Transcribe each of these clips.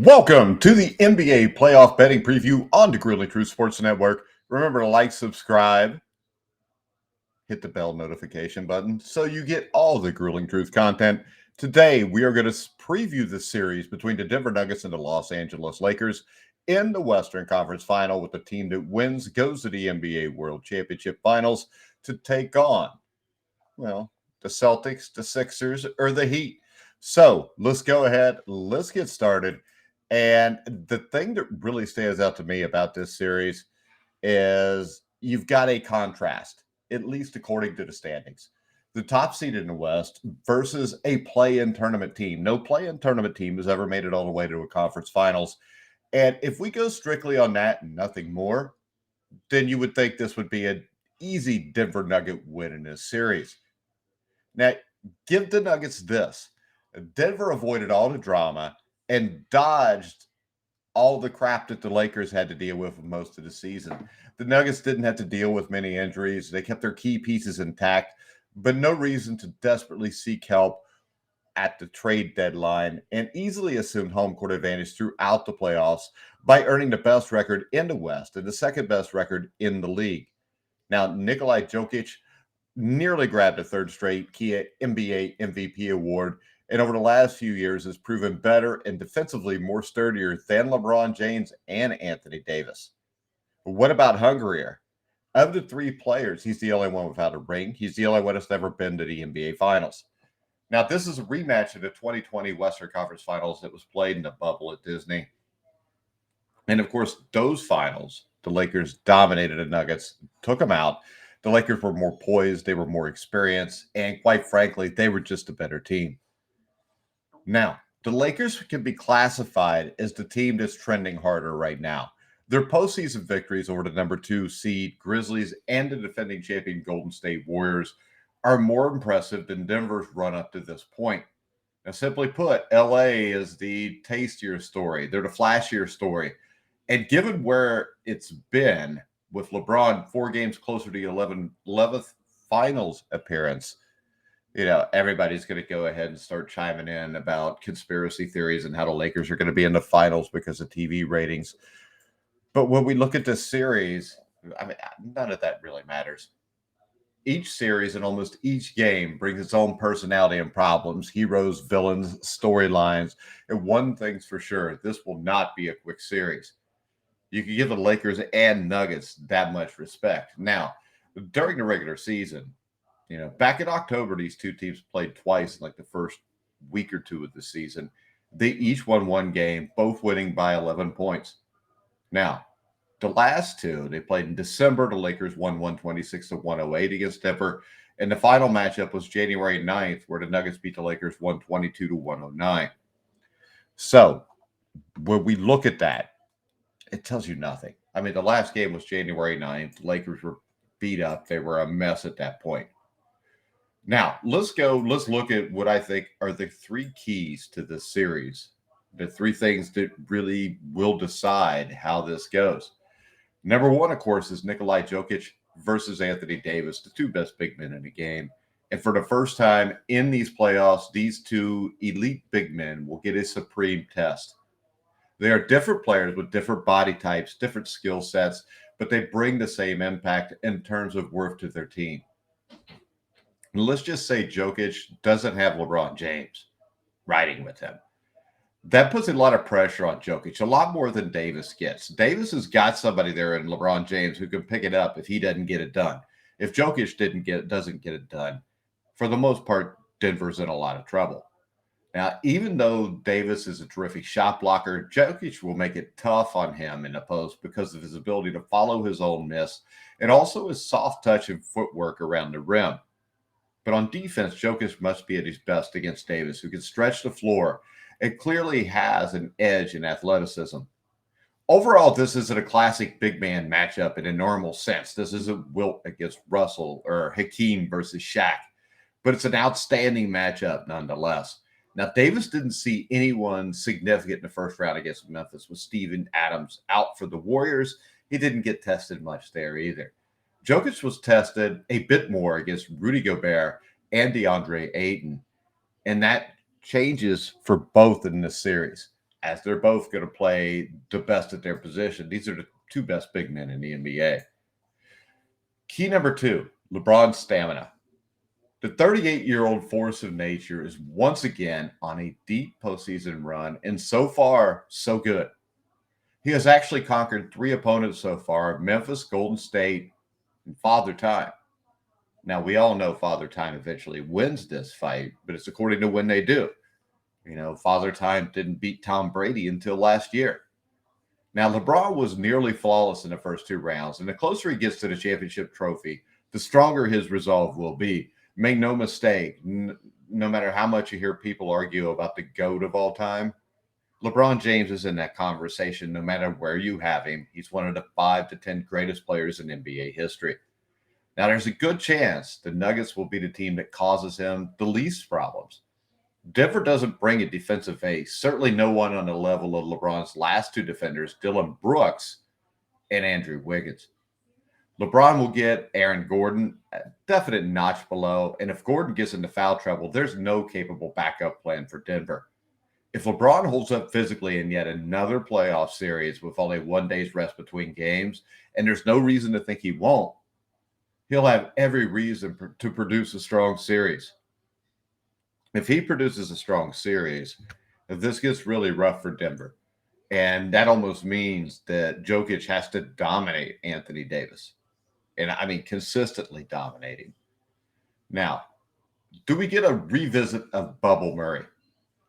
Welcome to the NBA playoff betting preview on the Grueling Truth Sports Network. Remember to like, subscribe, hit the bell notification button so you get all the Grueling Truth content. Today, we are going to preview the series between the Denver Nuggets and the Los Angeles Lakers in the Western Conference Final, with the team that wins goes to the NBA World Championship Finals to take on, well, the Celtics, the Sixers, or the Heat. So let's go ahead. Let's get started. And the thing that really stands out to me about this series is you've got a contrast, at least according to the standings. The top seed in the West versus a play-in tournament team. No play-in tournament team has ever made it all the way to a conference finals. And if we go strictly on that and nothing more, then you would think this would be an easy Denver Nugget win in this series. Now, give the Nuggets this. Denver avoided all the drama and dodged all the crap that the Lakers had to deal with most of the season. The Nuggets didn't have to deal with many injuries. They kept their key pieces intact, but no reason to desperately seek help at the trade deadline, and easily assumed home court advantage throughout the playoffs by earning the best record in the West and the second best record in the league. Now, Nikola Jokic nearly grabbed a third straight NBA MVP award, and over the last few years has proven better and defensively more sturdier than LeBron James and Anthony Davis. But what about hungrier? Of the three players, he's the only one without a ring. He's the only one that's never been to the NBA Finals. Now, this is a rematch of the 2020 Western Conference Finals that was played in the bubble at Disney. And, of course, those finals, the Lakers dominated the Nuggets, took them out. The Lakers were more poised, they were more experienced, and quite frankly, they were just a better team. Now, the Lakers can be classified as the team that's trending harder right now. Their postseason victories over the number 2 seed Grizzlies and the defending champion Golden State Warriors are more impressive than Denver's run up to this point. Now, simply put, LA is the tastier story. They're the flashier story. And given where it's been, with LeBron 4 games closer to the 11th finals appearance, everybody's going to go ahead and start chiming in about conspiracy theories and how the Lakers are going to be in the finals because of TV ratings. But when we look at this series, none of that really matters. Each series and almost each game brings its own personality and problems, heroes, villains, storylines. And one thing's for sure, this will not be a quick series. You can give the Lakers and Nuggets that much respect. Now, during the regular season, back in October, these two teams played twice in like the first week or two of the season. They each won one game, both winning by 11 points. Now, the last two, they played in December. The Lakers won 126-108 against Denver. And the final matchup was January 9th, where the Nuggets beat the Lakers 122-109. So, when we look at that, it tells you nothing. I mean, the last game was January 9th. The Lakers were beat up. They were a mess at that point. Now, let's look at what I think are the 3 keys to this series. The 3 things that really will decide how this goes. Number 1, of course, is Nikola Jokic versus Anthony Davis, the 2 best big men in the game. And for the first time in these playoffs, these 2 elite big men will get a supreme test. They are different players with different body types, different skill sets, but they bring the same impact in terms of worth to their team. And let's just say Jokic doesn't have LeBron James riding with him. That puts a lot of pressure on Jokic, a lot more than Davis gets. Davis has got somebody there in LeBron James who can pick it up if he doesn't get it done. If Jokic doesn't get it done, for the most part, Denver's in a lot of trouble. Now, even though Davis is a terrific shot blocker, Jokic will make it tough on him in the post because of his ability to follow his own miss and also his soft touch and footwork around the rim. But on defense, Jokic must be at his best against Davis, who can stretch the floor and clearly has an edge in athleticism. Overall, this isn't a classic big man matchup in a normal sense. This isn't Wilt against Russell or Hakeem versus Shaq, but it's an outstanding matchup nonetheless. Now, Davis didn't see anyone significant in the first round against Memphis with Steven Adams out for the Warriors. He didn't get tested much there either. Jokic was tested a bit more against Rudy Gobert and DeAndre Ayton, and that changes for both in this series. as they're both going to play the best at their position. These are the two best big men in the NBA. Key number two, LeBron's stamina. The 38-year-old force of nature is once again on a deep postseason run, and so far, so good. He has actually conquered 3 opponents so far: Memphis, Golden State, and Father Time. Now, we all know Father Time eventually wins this fight, but it's according to when they do. Father Time didn't beat Tom Brady until last year. Now, LeBron was nearly flawless in the first 2 rounds, and the closer he gets to the championship trophy, the stronger his resolve will be. Make no mistake, no matter how much you hear people argue about the GOAT of all time, LeBron James is in that conversation no matter where you have him. He's one of the 5 to 10 greatest players in NBA history. Now, there's a good chance the Nuggets will be the team that causes him the least problems. Denver doesn't bring a defensive ace, certainly no one on the level of LeBron's last 2 defenders, Dylan Brooks and Andrew Wiggins. LeBron will get Aaron Gordon a definite notch below, and if Gordon gets into foul trouble, there's no capable backup plan for Denver. If LeBron holds up physically in yet another playoff series with only 1 day's rest between games, and there's no reason to think he won't, he'll have every reason to produce a strong series. If he produces a strong series, this gets really rough for Denver. And that almost means that Jokic has to dominate Anthony Davis. And I mean, consistently dominating. Now, do we get a revisit of Bubble Murray?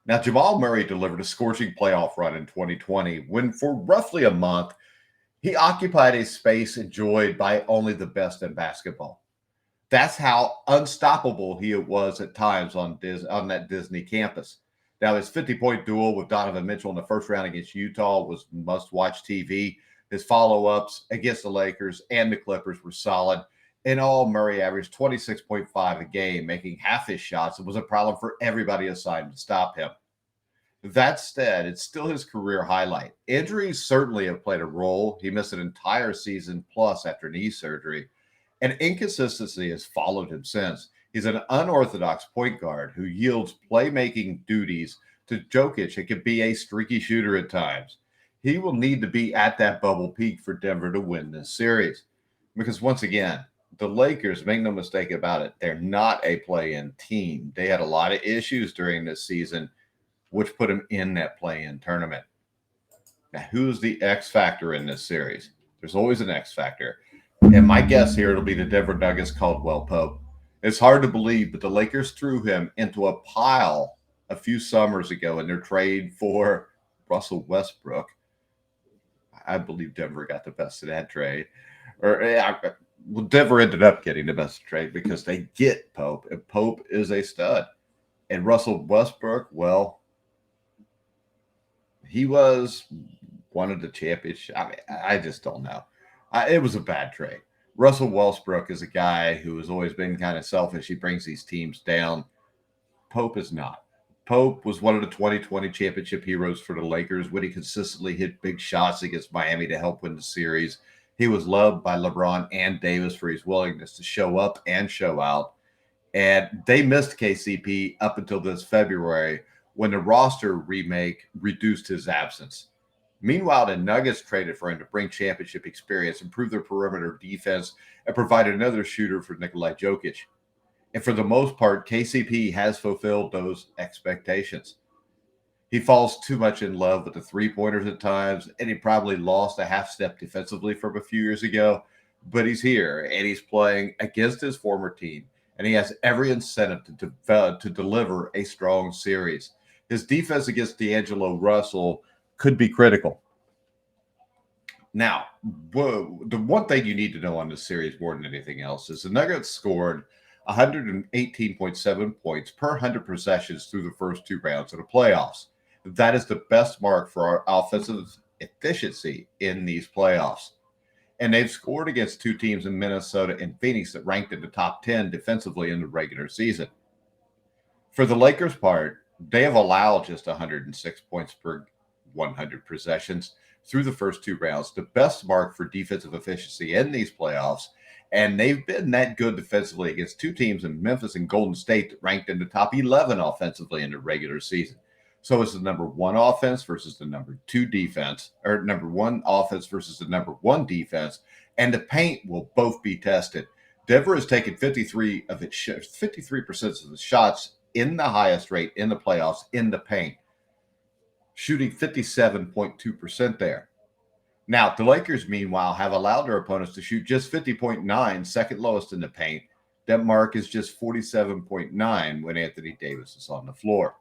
Now, Jamal Murray delivered a scorching playoff run in 2020 when, for roughly a month, he occupied a space enjoyed by only the best in basketball. That's how unstoppable he was at times on that Disney campus. Now, his 50-point duel with Donovan Mitchell in the first round against Utah was must-watch TV. His follow-ups against the Lakers and the Clippers were solid. In all, Murray averaged 26.5 a game, making half his shots. It was a problem for everybody assigned to stop him. That said, it's still his career highlight. Injuries certainly have played a role. He missed an entire season plus after knee surgery, and inconsistency has followed him since. He's an unorthodox point guard who yields playmaking duties to Jokic and can be a streaky shooter at times. He will need to be at that bubble peak for Denver to win this series. Because once again, the Lakers, make no mistake about it, they're not a play-in team. They had a lot of issues during this season, which put them in that play-in tournament. Now, who's the X factor in this series? There's always an X factor. And my guess here, it'll be the Denver Nuggets Caldwell Pope. It's hard to believe, but the Lakers threw him into a pile a few summers ago in their trade for Russell Westbrook. I believe Denver got the best of that trade. Well, Denver ended up getting the best trade because they get Pope, and Pope is a stud. And Russell Westbrook, well, he was one of the champions. I mean, I just don't know. It was a bad trade. Russell Westbrook is a guy who has always been kind of selfish. He brings these teams down. Pope is not. Pope was one of the 2020 championship heroes for the Lakers when he consistently hit big shots against Miami to help win the series. He was loved by LeBron and Davis for his willingness to show up and show out. And they missed KCP up until this February when the roster remake reduced his absence. Meanwhile, the Nuggets traded for him to bring championship experience, improve their perimeter defense, and provide another shooter for Nikola Jokic. And for the most part, KCP has fulfilled those expectations. He falls too much in love with the three-pointers at times, and he probably lost a half step defensively from a few years ago. But he's here, and he's playing against his former team, and he has every incentive to deliver a strong series. His defense against D'Angelo Russell could be critical. Now, the one thing you need to know on this series more than anything else is the Nuggets scored 118.7 points per 100 possessions through the first 2 rounds of the playoffs. That is the best mark for our offensive efficiency in these playoffs. And they've scored against 2 teams in Minnesota and Phoenix that ranked in the top 10 defensively in the regular season. For the Lakers' part, they have allowed just 106 points per 100 possessions through the first 2 rounds, the best mark for defensive efficiency in these playoffs. And they've been that good defensively against 2 teams in Memphis and Golden State that ranked in the top 11 offensively in the regular season. So it's the number one offense versus the number two defense, or number one offense versus the number one defense, and the paint will both be tested. Denver has taken 53% of the shots in the highest rate in the playoffs in the paint, shooting 57.2% there. Now, the Lakers, meanwhile, have allowed their opponents to shoot just 50.9, second lowest in the paint. That mark is just 47.9 when Anthony Davis is on the floor.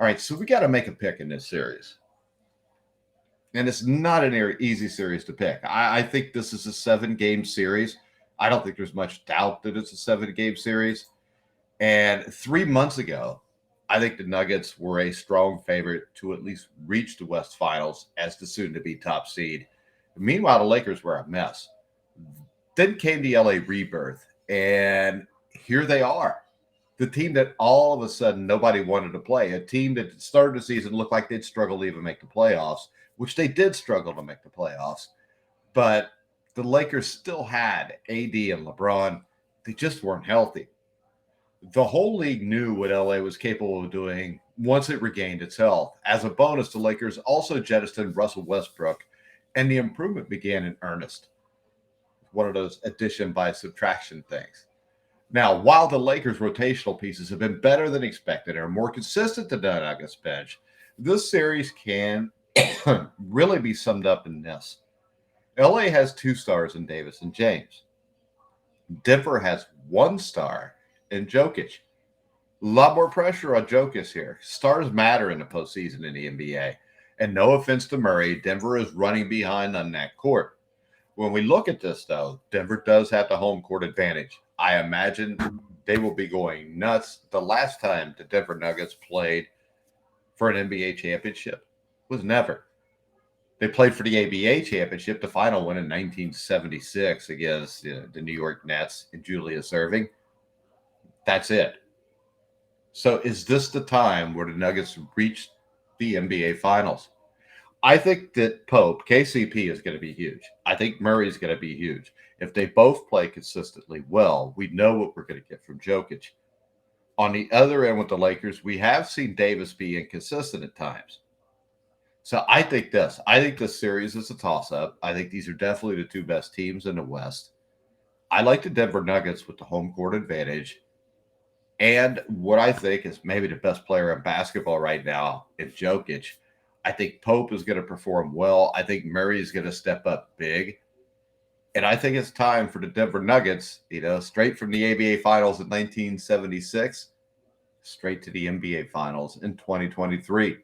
All right, so we got to make a pick in this series. And it's not an easy series to pick. I think this is a 7-game series. I don't think there's much doubt that it's a 7-game series. And 3 months ago, I think the Nuggets were a strong favorite to at least reach the West Finals as the soon-to-be top seed. Meanwhile, the Lakers were a mess. Then came the LA rebirth, and here they are. The team that all of a sudden nobody wanted to play, a team that started the season looked like they'd struggle to even make the playoffs, which they did struggle to make the playoffs. But the Lakers still had AD and LeBron. They just weren't healthy. The whole league knew what LA was capable of doing once it regained its health. As a bonus, the Lakers also jettisoned Russell Westbrook, and the improvement began in earnest. One of those addition by subtraction things. Now, while the Lakers' rotational pieces have been better than expected and are more consistent than the Nuggets bench, this series can really be summed up in this. LA has 2 stars in Davis and James. Denver has 1 star in Jokic. A lot more pressure on Jokic here. Stars matter in the postseason in the NBA. And no offense to Murray, Denver is running behind on that court. When we look at this, though, Denver does have the home court advantage. I imagine they will be going nuts. The last time the Denver Nuggets played for an NBA championship was never. They played for the ABA championship, the final one in 1976 against the New York Nets and Julius Erving. That's it. So is this the time where the Nuggets reach the NBA Finals? I think that Pope, KCP, is going to be huge. I think Murray is going to be huge. If they both play consistently well, we know what we're going to get from Jokic. On the other end with the Lakers, we have seen Davis be inconsistent at times. So I think this series is a toss-up. I think these are definitely the 2 best teams in the West. I like the Denver Nuggets with the home court advantage. And what I think is maybe the best player in basketball right now is Jokic. I think Pope is going to perform well. I think Murray is going to step up big. And I think it's time for the Denver Nuggets, straight from the ABA Finals in 1976, straight to the NBA Finals in 2023.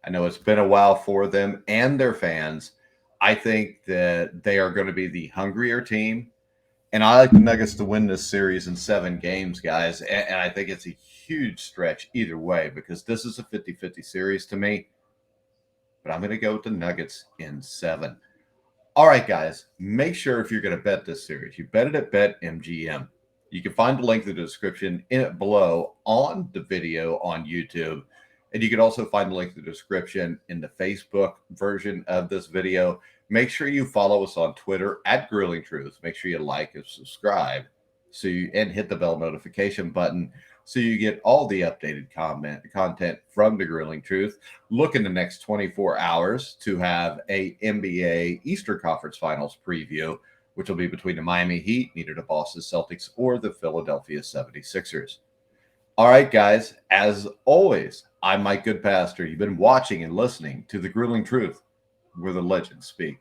I know it's been a while for them and their fans. I think that they are going to be the hungrier team. And I like the Nuggets to win this series in 7 games, guys. And I think it's a huge stretch either way because this is a 50-50 series to me. But I'm going to go with the Nuggets in 7. All right, guys, make sure if you're going to bet this series, you bet it at BetMGM. You can find the link in the description below on the video on YouTube. And you can also find the link in the description in the Facebook version of this video. Make sure you follow us on Twitter at Grilling Truth. Make sure you like and subscribe and hit the bell notification button so you get all the updated content from the Grilling Truth. Look in the next 24 hours to have a NBA Eastern Conference Finals preview, which will be between the Miami Heat, neither the Boston Celtics or the Philadelphia 76ers. All right, guys, as always, I'm Mike Goodpaster. You've been watching and listening to the Grilling Truth, where the legends speak.